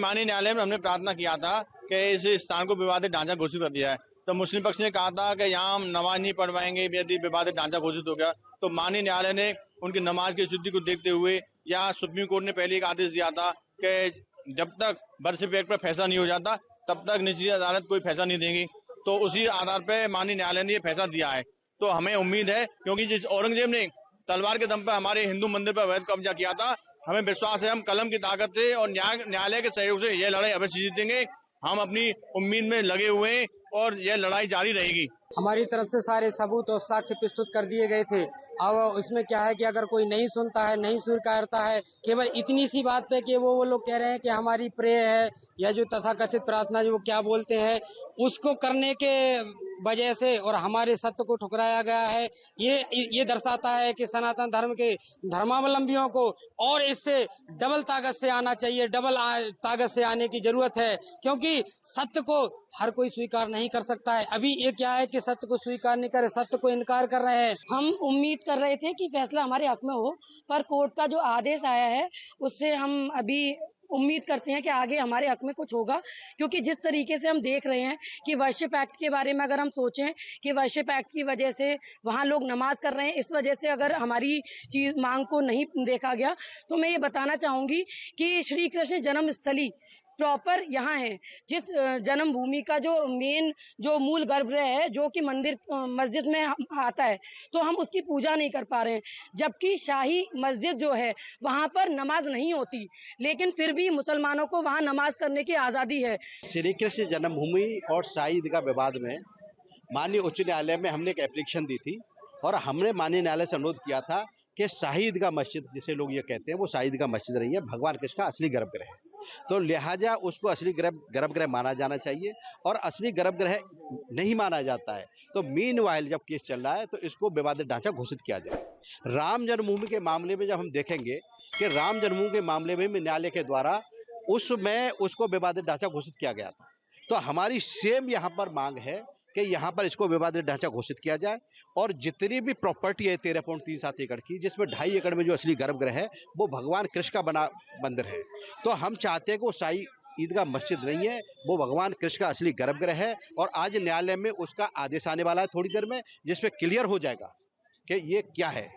माननीय न्यायालय में हमने प्रार्थना किया था कि इस स्थान को विवादित ढांचा घोषित कर दिया है। तो मुस्लिम पक्ष ने कहा था कि यहाँ हम नमाज नहीं पढ़वाएंगे यदि विवादित ढांचा घोषित हो गया। तो माननीय न्यायालय ने उनकी नमाज की स्थिति को देखते हुए या सुप्रीम कोर्ट ने पहले एक आदेश दिया था कि जब तक बर्थ सर्टिफिकेट पर फैसला नहीं हो जाता तब तक निचली अदालत कोई फैसला नहीं देगी। तो उसी आधार पर माननीय न्यायालय ने यह फैसला दिया है। तो हमें उम्मीद है, क्योंकि जिस औरंगजेब ने तलवार के दम पर हमारे हिंदू मंदिर पर अवैध कब्जा किया था, हमें विश्वास है हम कलम की ताकत से और न्यायालय के सहयोग से यह लड़ाई अवश्य जीतेंगे। हम अपनी उम्मीद में लगे हुए हैं और यह लड़ाई जारी रहेगी। हमारी तरफ से सारे सबूत और साक्ष्य प्रस्तुत कर दिए गए थे। अब उसमें क्या है कि अगर कोई नहीं सुनता है, नहीं स्वीकारता है, केवल इतनी सी बात पे कि वो लोग कह रहे हैं कि हमारी प्रे है या जो तथाकथित प्रार्थना जो क्या बोलते हैं उसको करने के वजह से और हमारे सत्य को ठुकराया गया है। ये दर्शाता है कि सनातन धर्म के धर्मावलंबियों को और इससे डबल ताकत से आना चाहिए, डबल ताकत से आने की जरूरत है, क्योंकि सत्य को हर कोई स्वीकार नहीं कर सकता है। अभी ये क्या है कि सत्य को स्वीकार नहीं कर, सत्य को इनकार कर रहे हैं। हम उम्मीद कर रहे थे कि फैसला हमारे हक में हो, पर कोर्ट का जो आदेश आया है उससे हम अभी उम्मीद करते हैं कि आगे हमारे हक में कुछ होगा, क्योंकि जिस तरीके से हम देख रहे हैं कि वर्शिप एक्ट के बारे में अगर हम सोचें कि वर्शिप एक्ट की वजह से वहां लोग नमाज कर रहे हैं, इस वजह से अगर हमारी चीज मांग को नहीं देखा गया तो मैं ये बताना चाहूंगी कि श्री कृष्ण जन्मस्थली प्रॉपर यहाँ है, जिस जन्मभूमि का जो मेन जो मूल गर्भगृह है जो कि मंदिर मस्जिद में आता है, तो हम उसकी पूजा नहीं कर पा रहे हैं, जबकि शाही मस्जिद जो है वहाँ पर नमाज नहीं होती, लेकिन फिर भी मुसलमानों को वहाँ नमाज करने की आज़ादी है। श्री कृष्ण जन्मभूमि और शाही ईदगाह विवाद में माननीय उच्च न्यायालय में हमने एक एप्लीकेशन दी थी और हमने माननीय न्यायालय से अनुरोध किया था कि शाही ईदगाह मस्जिद जिसे लोग ये कहते हैं वो शाही ईदगाह मस्जिद नहीं है, भगवान कृष्ण का असली गर्भगृह है। तो लिहाजा उसको असली गर्भगृह माना जाना चाहिए और असली गर्भगृह नहीं माना जाता है तो मीनवाइल जब केस चल रहा है तो इसको विवादित ढांचा घोषित किया जाए। राम जन्मभूमि के मामले में जब हम देखेंगे कि राम जन्मभूमि के मामले में न्यायालय के द्वारा उसमें उसको विवादित ढांचा घोषित किया गया था, तो हमारी सेम यहाँ पर मांग है कि यहाँ पर इसको विवादित ढांचा घोषित किया जाए और जितनी भी प्रॉपर्टी है 13.37 एकड़ की, जिसमें 2.5 एकड़ में जो असली गर्भगृह है वो भगवान कृष्ण का बना मंदिर है, तो हम चाहते हैं कि वो शाही ईदगाह मस्जिद नहीं है, वो भगवान कृष्ण का असली गर्भगृह है। और आज न्यायालय में उसका आदेश आने वाला है थोड़ी देर में, जिसमें क्लियर हो जाएगा कि ये क्या है।